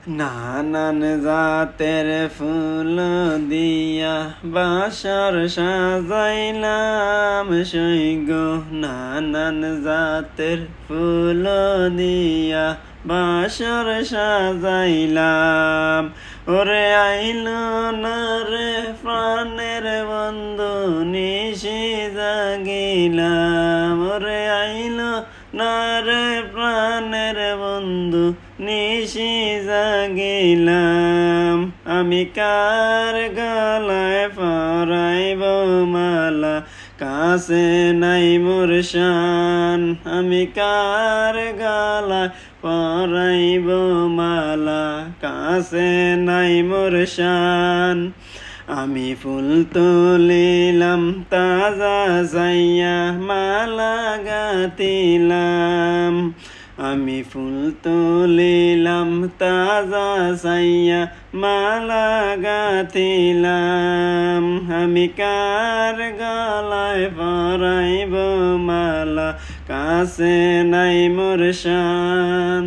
নানান জাতের ফুল দিয়া বাসর সাজাইলাম সৈগ। নানান জাতের ফুল দিয়া বাসর সাজাইলাম। ওরে আইল না রে প্রাণের বন্ধু নিশি জাগিলাম। ওরে আইল না রে প্রাণের বন্ধু নিশি জাগিলাম। আমি কার গলায় পরাইব মালা, কাছে নাই মোর শান। আমি কার গলায় পরাইব মালা, কাছে নাই মোর শান। আমি ফুল তুলিলাম তাজা যাইয়া মালা গাতিলাম। আমি ফুল তুলিলাম তাজা সাইয়া মালা গাথিলাম। আমি কার গলায় পরাইব মালা, কাছে নাই মোর শান।